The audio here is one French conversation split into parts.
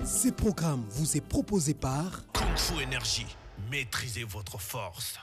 Ce programme vous est proposé par Kung Fu Énergie. Maîtrisez votre force.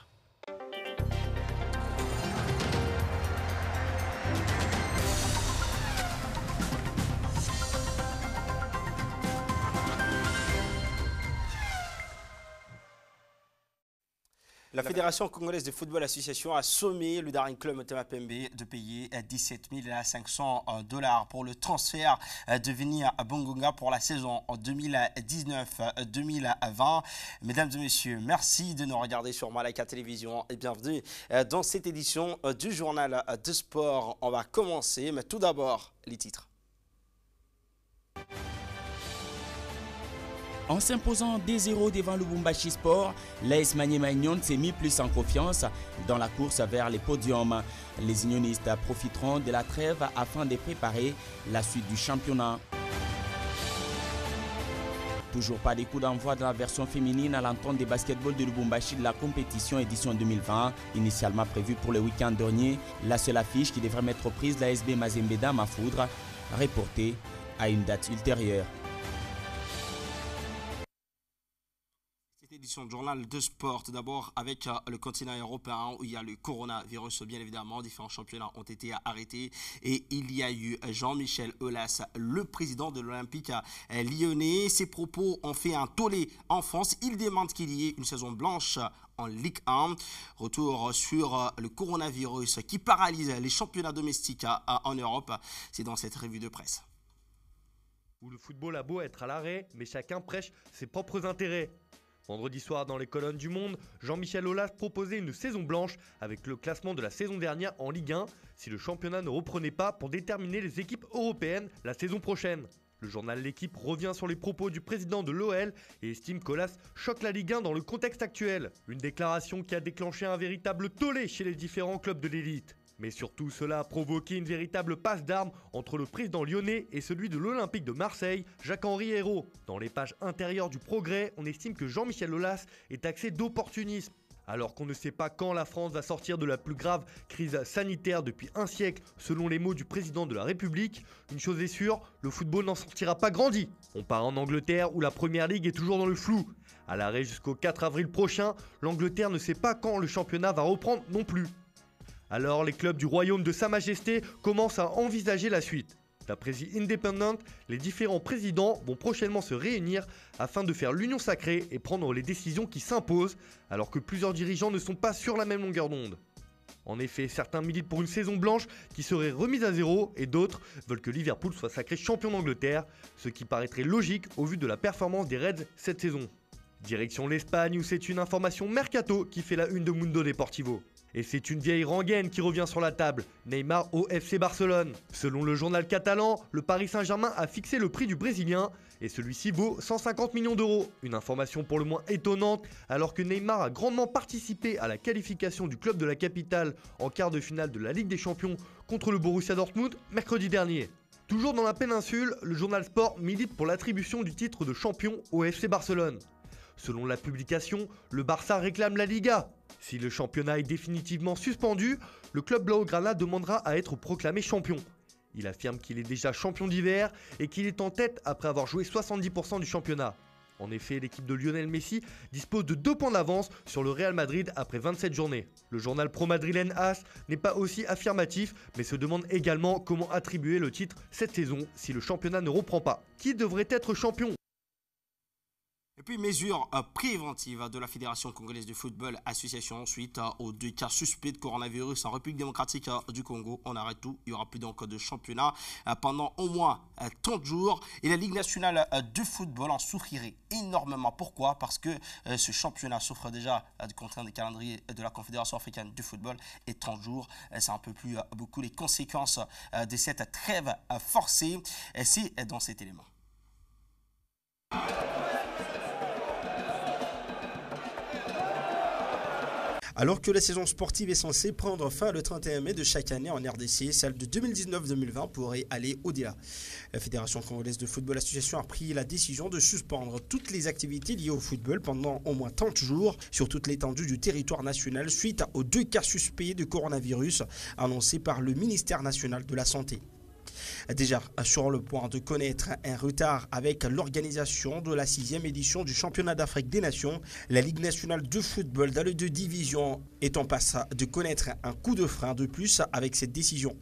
La Fédération congolaise de football association a sommé le Daring Club Motema Pembe de payer 17 500 $ pour le transfert de Vini Bongonga pour la saison 2019-2020. Mesdames et messieurs, merci de nous regarder sur Malika Télévision et bienvenue dans cette édition du journal de sport. On va commencer, mais tout d'abord, les titres. En s'imposant 2-0 devant Lubumbashi Sport, l'AS Maniema Union s'est mis plus en confiance dans la course vers les podiums. Les unionistes profiteront de la trêve afin de préparer la suite du championnat. Toujours pas de coup d'envoi de la version féminine à l'entente des basketball de Lubumbashi de la compétition édition 2020, initialement prévue pour le week-end dernier. La seule affiche qui devrait mettre prise l'ASB Mazembe Dame à Foudre, reportée à une date ultérieure. Édition de journal de sport, tout d'abord avec le continent européen où il y a le coronavirus, bien évidemment. Différents championnats ont été arrêtés et il y a eu Jean-Michel Aulas, le président de l'Olympique lyonnais. Ses propos ont fait un tollé en France. Il demande qu'il y ait une saison blanche en Ligue 1. Retour sur le coronavirus qui paralyse les championnats domestiques en Europe. C'est dans cette revue de presse. Où le football a beau être à l'arrêt, mais chacun prêche ses propres intérêts. Vendredi soir, dans les colonnes du Monde, Jean-Michel Aulas proposait une saison blanche avec le classement de la saison dernière en Ligue 1 si le championnat ne reprenait pas pour déterminer les équipes européennes la saison prochaine. Le journal L'Équipe revient sur les propos du président de l'OL et estime qu'Aulas choque la Ligue 1 dans le contexte actuel. Une déclaration qui a déclenché un véritable tollé chez les différents clubs de l'élite. Mais surtout, cela a provoqué une véritable passe d'armes entre le président lyonnais et celui de l'Olympique de Marseille, Jacques-Henri Hérault. Dans les pages intérieures du Progrès, on estime que Jean-Michel Aulas est taxé d'opportunisme. Alors qu'on ne sait pas quand la France va sortir de la plus grave crise sanitaire depuis un siècle, selon les mots du président de la République, une chose est sûre, le football n'en sortira pas grandi. On part en Angleterre où la Première Ligue est toujours dans le flou. À l'arrêt jusqu'au 4 avril prochain, l'Angleterre ne sait pas quand le championnat va reprendre non plus. Alors les clubs du royaume de Sa Majesté commencent à envisager la suite. D'après The Independent, les différents présidents vont prochainement se réunir afin de faire l'union sacrée et prendre les décisions qui s'imposent, alors que plusieurs dirigeants ne sont pas sur la même longueur d'onde. En effet, certains militent pour une saison blanche qui serait remise à zéro et d'autres veulent que Liverpool soit sacré champion d'Angleterre, ce qui paraîtrait logique au vu de la performance des Reds cette saison. Direction l'Espagne où c'est une information mercato qui fait la une de Mundo Deportivo. Et c'est une vieille rengaine qui revient sur la table, Neymar au FC Barcelone. Selon le journal catalan, le Paris Saint-Germain a fixé le prix du Brésilien et celui-ci vaut 150 millions d'euros. Une information pour le moins étonnante alors que Neymar a grandement participé à la qualification du club de la capitale en quart de finale de la Ligue des Champions contre le Borussia Dortmund mercredi dernier. Toujours dans la péninsule, le journal Sport milite pour l'attribution du titre de champion au FC Barcelone. Selon la publication, le Barça réclame la Liga. Si le championnat est définitivement suspendu, le club blaugrana demandera à être proclamé champion. Il affirme qu'il est déjà champion d'hiver et qu'il est en tête après avoir joué 70% du championnat. En effet, l'équipe de Lionel Messi dispose de 2 points d'avance sur le Real Madrid après 27 journées. Le journal pro-madrilène AS n'est pas aussi affirmatif, mais se demande également comment attribuer le titre cette saison si le championnat ne reprend pas. Qui devrait être champion ? Et puis, mesures préventives de la Fédération congolaise de football association suite aux 2 cas suspects de coronavirus en République démocratique du Congo. On arrête tout. Il n'y aura plus donc de championnat pendant au moins 30 jours. Et la Ligue nationale de football en souffrirait énormément. Pourquoi ? Parce que ce championnat souffre déjà de contraintes de calendrier de la Confédération africaine de football. Et 30 jours, c'est un peu plus beaucoup les conséquences de cette trêve forcée. C'est dans cet élément. Alors que la saison sportive est censée prendre fin le 31 mai de chaque année en RDC, celle de 2019-2020 pourrait aller au-delà. La Fédération congolaise de football association a pris la décision de suspendre toutes les activités liées au football pendant au moins 30 jours sur toute l'étendue du territoire national suite aux 2 cas suspects de coronavirus annoncés par le ministère national de la Santé. Déjà sur le point de connaître un retard avec l'organisation de la 6e édition du championnat d'Afrique des Nations, la Ligue nationale de football dans les 2 divisions est en passe de connaître un coup de frein de plus avec cette décision.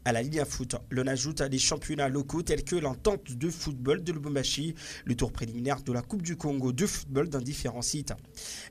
À la Ligue Foot, l'on ajoute des championnats locaux tels que l'entente de football de Lubumbashi, le tour préliminaire de la Coupe du Congo de football dans différents sites.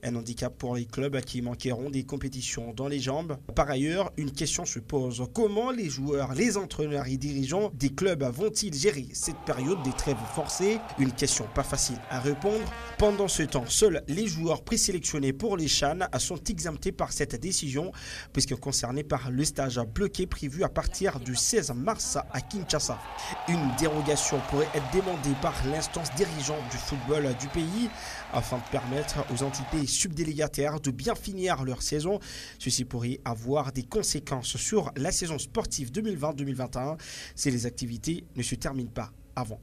Un handicap pour les clubs qui manqueront des compétitions dans les jambes. Par ailleurs, une question se pose. Comment les joueurs, les entraîneurs et dirigeants des clubs vont-ils gérer cette période des trêves forcées? Une question pas facile à répondre. Pendant ce temps, seuls les joueurs présélectionnés pour les CHAN sont exemptés par cette décision puisque concernés par le stage bloqué prévu à partir du 16 mars à Kinshasa. Une dérogation pourrait être demandée par l'instance dirigeante du football du pays afin de permettre aux entités subdélégataires de bien finir leur saison. Ceci pourrait avoir des conséquences sur la saison sportive 2020-2021 si les activités ne se terminent pas avant.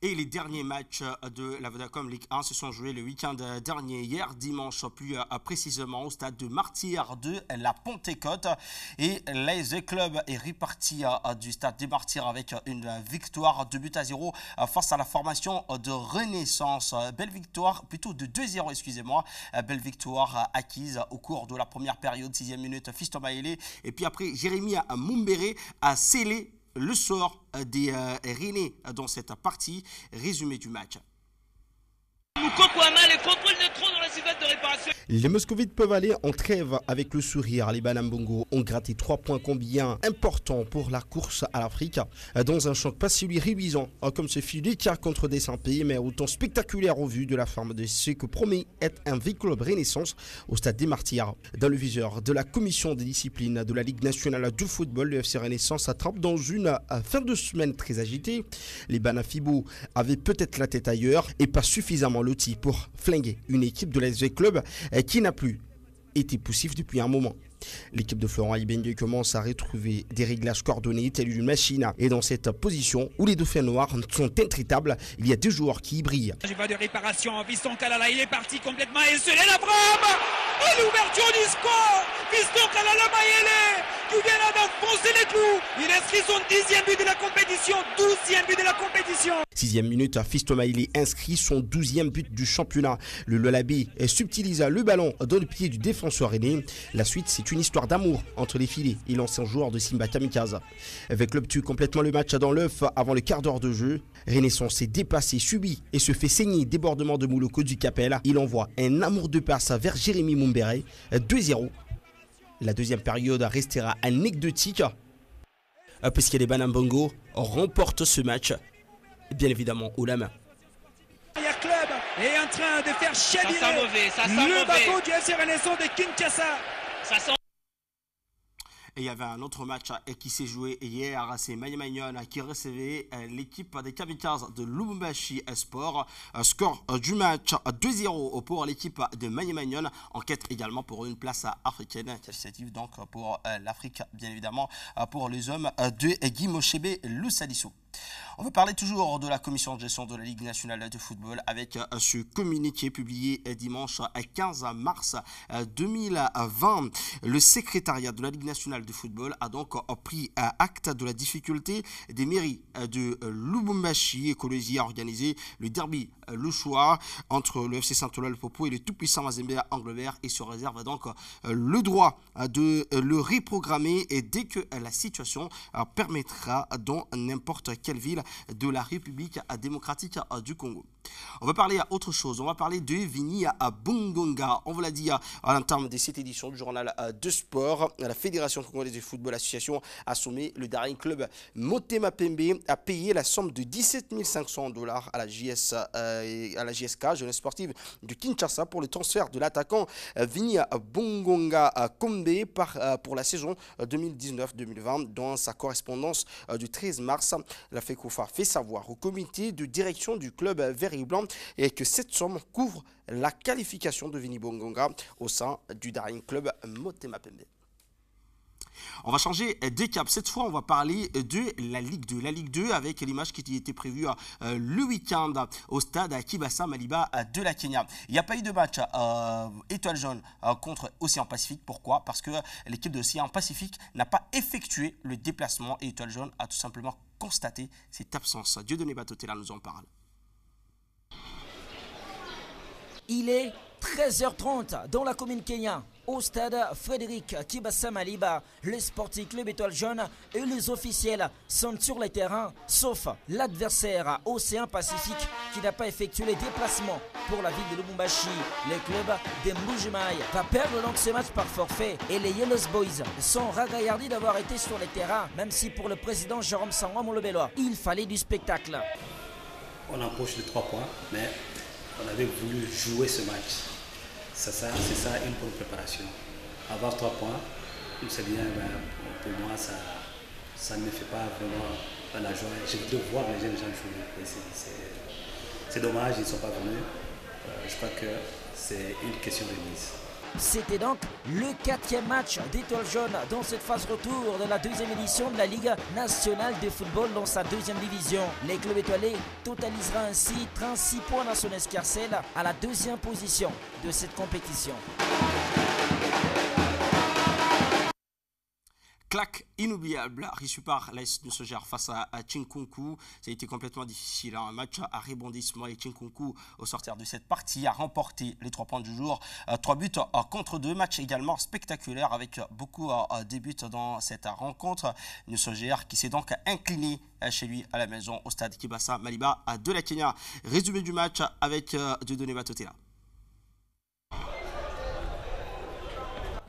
Et les derniers matchs de la Vodacom Ligue 1 se sont joués le week-end dernier, hier dimanche, plus précisément au stade de Martyrs de la Pentecôte. Et l'AS Club est reparti du stade des Martyrs avec une victoire de 2-0 face à la formation de Renaissance. Belle victoire, plutôt de 2-0, excusez-moi. Belle victoire acquise au cours de la première période, 6e minute, Fiston Maele. Et puis après, Jérémy Mumbere a scellé le sort des Rennais dans cette partie. Résumé du match. Les contrôles de trop dans la surface de réparation. Les Moscovites peuvent aller en trêve avec le sourire. Les Banambongo ont gratté 3 points combien importants pour la course à l'Afrique dans un choc pas si réduisant comme ce fut le cas contre des Saint-Pays, mais autant spectaculaire au vu de la forme de ce que promet être un vrai club Renaissance au stade des Martyrs. Dans le viseur de la commission des disciplines de la Ligue nationale de football, le FC Renaissance attrape dans une fin de semaine très agitée. Les Banafibo avaient peut-être la tête ailleurs et pas suffisamment lotis pour flinguer une équipe de l'AS Club qui n'a plus été poussif depuis un moment. L'équipe de Florent Ibengue commence à retrouver des réglages coordonnés tels une machine. Et dans cette position où les dauphins noirs sont intraitables, il y a 2 joueurs qui y brillent. J'ai pas de réparation, Fiston Kalala, il est parti complètement et c'est la frappe et l'ouverture du score. Fiston Kalala Mayele qui vient d'enfoncer les clous. Il inscrit son 10e but de la compétition, 12e but de la compétition. 6e minute, Fiston Maele inscrit son 12e but du championnat. Le Lolabé subtilisa le ballon dans le pied du défenseur aîné. La suite, c'est une histoire d'amour entre les filets et l'ancien joueur de Simba Kamikaze. Avec Club tue complètement le match dans l'œuf avant le quart d'heure de jeu. Renaissance est dépassé, subit et se fait saigner débordement de Mouloko du Capel. Il envoie un amour de passe vers Jérémy Mumbere, 2-0. La deuxième période restera anecdotique puisque les Banambongo remportent ce match, bien évidemment haut la main. Club est en train de faire chavirer le bateau du FC Renaissance de Kinshasa. Ça sent... Et il y avait un autre match qui s'est joué hier, c'est Mayamagnon qui recevait l'équipe des Kamikazes de Lubumbashi Sport. Score du match 2-0 pour l'équipe de Mayamagnon, en quête également pour une place africaine, qualificative donc pour l'Afrique, bien évidemment pour les hommes de Guy Moshebe Lusadiso. On va parler toujours de la commission de gestion de la Ligue nationale de football avec ce communiqué publié dimanche 15 mars 2020. Le secrétariat de la Ligue nationale de football a donc pris acte de la difficulté des mairies de Lubumbashi Écologie à organiser le derby le choix entre le FC Saint-Ola-le-Popo et le tout-puissant Mazembe Anglevert et se réserve donc le droit de le reprogrammer et dès que la situation permettra dans n'importe quelle ville de la République démocratique du Congo. On va parler à autre chose, on va parler de Vini Bongonga. On vous l'a dit à l'entame de cette édition du journal de sport, la Fédération congolaise de football association a sommé le Daring Club Motema Pembe à payer la somme de 17 500 $ à la JSK, Jeunesse Sportive de Kinshasa, pour le transfert de l'attaquant Vini Bongonga Kombe pour la saison 2019-2020. Dans sa correspondance du 13 mars, la FECOFA fait savoir au comité de direction du club vert et blanc et que cette somme couvre la qualification de Vini Bongonga au sein du Daring Club Motema Pembe. On va changer de cap. Cette fois, on va parler de la Ligue 2. La Ligue 2 avec les matchs qui étaient prévus le week-end au stade à Kibasa Maliba de la Kenya. Il n'y a pas eu de match Étoile Jaune contre Océan Pacifique. Pourquoi? Parce que l'équipe de Océan Pacifique n'a pas effectué le déplacement et Étoile Jaune a tout simplement constaté cette absence. Dieudonné Batotela nous en parle. Il est 13h30 dans la commune Kenya, au stade Frédéric Kibasa Maliba. Le Sporting Club Étoile Jaune et les officiels sont sur les terrains, sauf l'adversaire Océan Pacifique qui n'a pas effectué les déplacements pour la ville de Lubumbashi. Le club de Mbujimai va perdre donc ce match par forfait et les Yellow Boys sont ragaillardis d'avoir été sur les terrains, même si pour le président Jérôme Sangwa Molobelwa, il fallait du spectacle. On empoche les 3 points, mais on avait voulu jouer ce match. C'est ça une bonne préparation. Avoir 3 points, c'est bien, pour moi, ça ne me fait pas vraiment la joie. Je veux voir les jeunes gens jouer. C'est dommage, ils ne sont pas venus. Je crois que c'est une question de mise. C'était donc le 4e match d'Étoile Jaune dans cette phase retour de la 2e édition de la Ligue nationale de football dans sa 2e division. Les clubs étoilés totalisera ainsi 36 points dans son escarcelle à la 2e position de cette compétition. Claque inoubliable reçu par l'AS Nusoger face à Chinkunku. Ça a été complètement difficile. Un match à rebondissement et Chinkunku, au sortir de cette partie, a remporté les 3 points du jour. 3 buts contre 2. Match également spectaculaire avec beaucoup de buts dans cette rencontre. Nusoger qui s'est donc incliné chez lui à la maison au stade Kibasa Maliba de la Kenya. Résumé du match avec Dieudonné Batotela.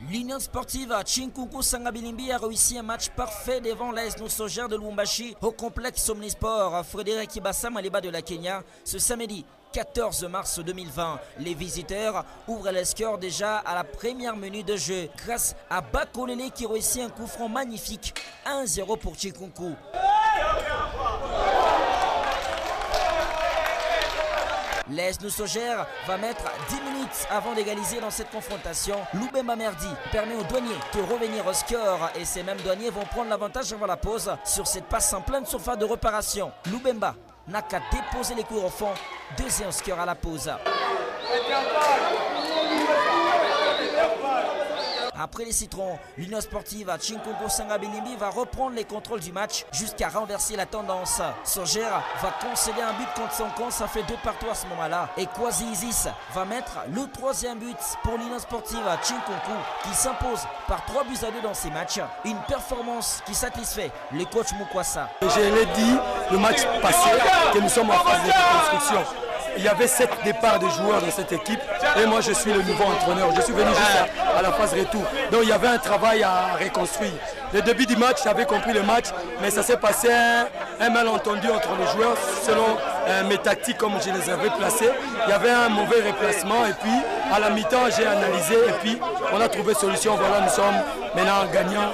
L'Union sportive Chinkunku Sangabilimbi a réussi un match parfait devant l'AS Nusoger de Lubumbashi au complexe Omnisport Frédéric Kibasa Maliba de la Kenya ce samedi 14 mars 2020. Les visiteurs ouvrent les scores déjà à la première minute de jeu grâce à Bakolele qui réussit un coup franc magnifique. 1-0 pour Chinkunku. L'AS Nusoger va mettre 10 minutes avant d'égaliser dans cette confrontation. Lubemba Merdi permet aux douaniers de revenir au score et ces mêmes douaniers vont prendre l'avantage avant la pause sur cette passe en pleine surface de réparation. Lubemba n'a qu'à déposer les coups au fond. 2e score à la pause. Après les citrons, l'Union sportive à Chinkunku Sangabilimbi va reprendre les contrôles du match jusqu'à renverser la tendance. Soger va concéder un but contre son camp, ça fait 2 partout à ce moment-là. Et Kwasi Isis va mettre le 3e but pour l'Union sportive à Chinkunku qui s'impose par 3 buts à 2 dans ces matchs. Une performance qui satisfait le coach Mukwasa. Je l'ai dit le match passé que nous sommes en phase de reconstruction. Il y avait 7 départs de joueurs dans cette équipe et moi je suis le nouveau entraîneur. Je suis venu juste à la phase retour. Donc il y avait un travail à reconstruire. Le début du match, j'avais compris le match, mais ça s'est passé un malentendu entre les joueurs selon mes tactiques comme je les avais placées. Il y avait un mauvais replacement et puis à la mi-temps j'ai analysé et puis on a trouvé solution. Voilà, nous sommes maintenant gagnants.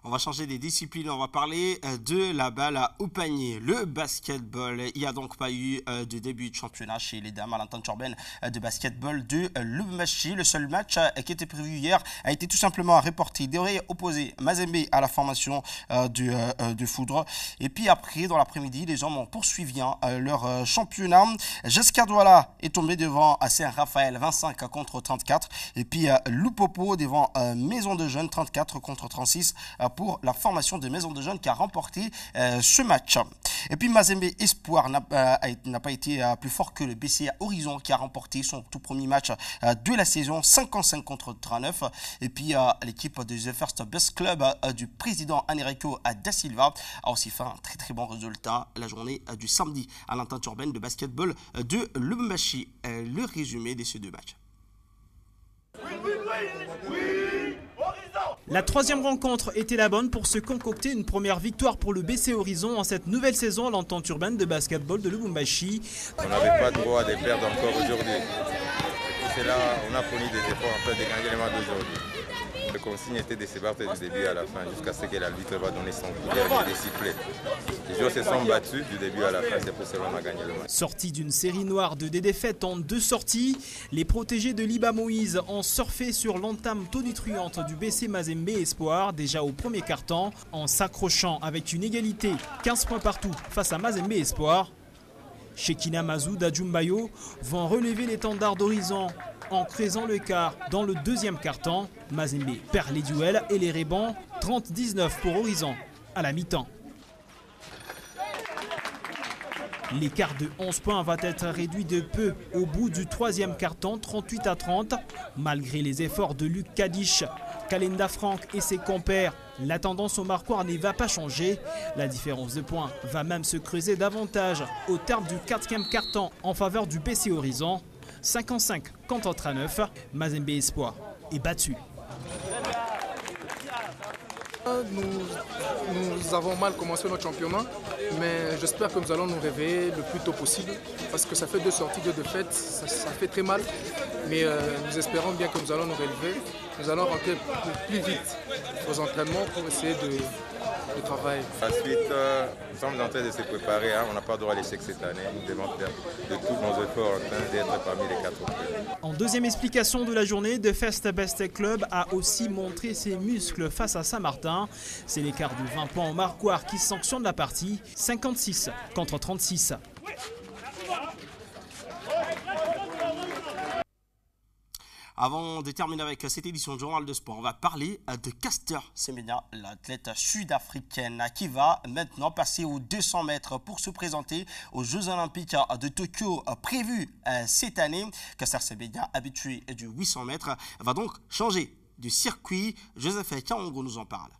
On va changer des disciplines, on va parler de la balle au panier, le basketball. Il n'y a donc pas eu de début de championnat chez les dames à l'entente urbaine de basketball de Lubumbashi. Le seul match qui était prévu hier a été tout simplement reporté. Il devrait opposer Mazembe à la formation de Foudre. Et puis après, dans l'après-midi, les hommes ont poursuivi leur championnat. Jessica Douala est tombé devant Saint-Raphaël 25 contre 34. Et puis Lupopo devant Maison de Jeunes 34 contre 36. Pour la formation de Maison de Jeunes qui a remporté ce match. Et puis Mazembe Espoir n'a pas été plus fort que le BCA Horizon qui a remporté son tout premier match de la saison 55 contre 39. Et puis l'équipe de The First Best Club du président Enrico Da Silva a aussi fait un très très bon résultat la journée du samedi à l'entente urbaine de basketball de Lubumbashi. Le résumé de ces 2 matchs. La 3e rencontre était la bonne pour se concocter une première victoire pour le BC Horizon en cette nouvelle saison à l'entente urbaine de basketball de Lubumbashi. On n'avait pas droit de perdre encore aujourd'hui. C'est là on a fourni des efforts afin de gagner les matchs d'aujourd'hui. La consigne était de se battre du début à la fin, jusqu'à ce que l'arbitre va donner son coup d'arrêt des sifflets. Les joueurs se sont battus du début à la fin, c'est pour cela qu'on a gagné le match. Sortis d'une série noire de défaites en 2 sorties, les protégés de Liba Moïse ont surfé sur l'entame tonitruante du BC Mazembe Espoir déjà au premier quart-temps en s'accrochant avec une égalité 15 points partout face à Mazembe Espoir. Shekina Mazou d'Adjumbayo vont relever l'étendard d'Horizon en creusant l'écart dans le deuxième quart-temps. Mazembe perd les duels et les rebonds, 30-19 pour Horizon à la mi-temps. L'écart de 11 points va être réduit de peu au bout du troisième quart-temps, 38-30. Malgré les efforts de Luc Kadish, Kalenda Franck et ses compères, la tendance au marquoir ne va pas changer. La différence de points va même se creuser davantage au terme du quatrième quart-temps en faveur du BC Horizon. 55 contre 39, Mazembe Espoir est battu. Nous avons mal commencé notre championnat, mais j'espère que nous allons nous réveiller le plus tôt possible parce que ça fait 2 sorties de défaite, ça fait très mal, mais nous espérons bien que nous allons nous relever. Nous allons rentrer plus vite aux entraînements pour essayer de travailler. Ensuite, nous sommes en train de se préparer, on n'a pas le droit à l'échec cette année, nous devons faire de tous nos efforts en train d'être parmi les 4 premiers. En deuxième explication de la journée, The First Best Club a aussi montré ses muscles face à Saint-Martin. C'est l'écart de 20 points au marquoir qui sanctionne la partie, 56 contre 36. Avant de terminer avec cette édition du Journal de Sport, on va parler de Caster Semenya, l'athlète sud-africaine qui va maintenant passer aux 200 mètres pour se présenter aux Jeux Olympiques de Tokyo prévus cette année. Caster Semenya, habitué du 800 mètres, va donc changer de circuit. Joseph Kaongo nous en parle.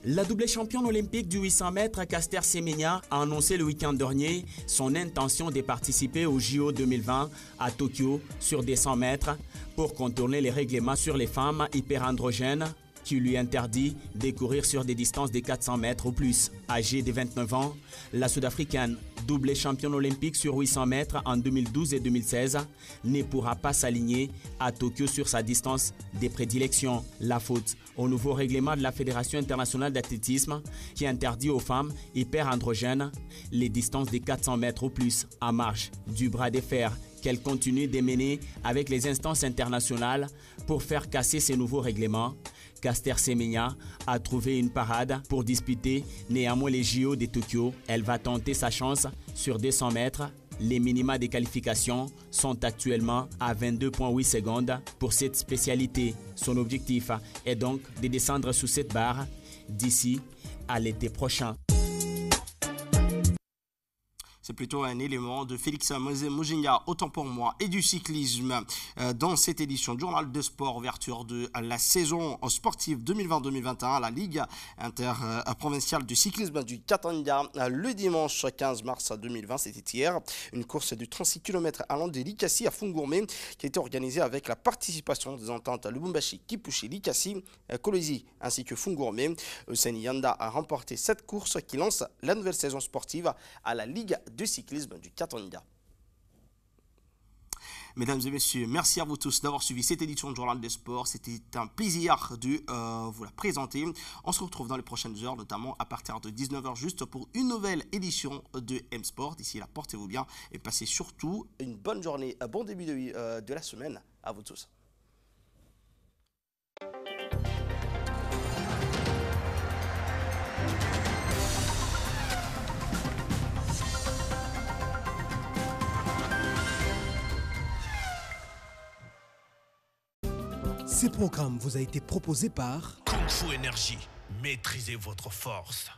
La double championne olympique du 800 mètres, Caster Semenya, a annoncé le week-end dernier son intention de participer au JO 2020 à Tokyo sur des 100 mètres pour contourner les règlements sur les femmes hyperandrogènes qui lui interdit de courir sur des distances de 400 mètres ou plus. Âgée de 29 ans, la Sud-Africaine, double championne olympique sur 800 mètres en 2012 et 2016, ne pourra pas s'aligner à Tokyo sur sa distance de prédilection. La faute au nouveau règlement de la Fédération internationale d'athlétisme qui interdit aux femmes hyperandrogènes les distances de 400 mètres ou plus en marge du bras de fer qu'elle continue de mener avec les instances internationales pour faire casser ces nouveaux règlements. Caster Semenya a trouvé une parade pour disputer néanmoins les JO de Tokyo. Elle va tenter sa chance sur 200 mètres. Les minima des qualifications sont actuellement à 22,8 secondes pour cette spécialité. Son objectif est donc de descendre sous cette barre d'ici à l'été prochain. C'est plutôt un élément de Félix Mojinga, autant pour moi, et du cyclisme dans cette édition du Journal de Sport, ouverture de la saison sportive 2020-2021 à la Ligue interprovinciale du cyclisme du Katanga le dimanche 15 mars 2020, c'était hier. Une course de 36 km allant de Likasi à Fungourmé qui a été organisée avec la participation des ententes Lubumbashi, Kipushi, Likasi, Kolwezi ainsi que Fungourmé. Hussein Yanda a remporté cette course qui lance la nouvelle saison sportive à la Ligue de cyclisme du Katanga. Mesdames et messieurs, merci à vous tous d'avoir suivi cette édition du Journal des Sports. C'était un plaisir de vous la présenter. On se retrouve dans les prochaines heures, notamment à partir de 19h juste pour une nouvelle édition de M-Sport. D'ici là, portez-vous bien et passez surtout une bonne journée, un bon début de la semaine à vous tous. Ce programme vous a été proposé par Kung Fu Énergie, maîtrisez votre force.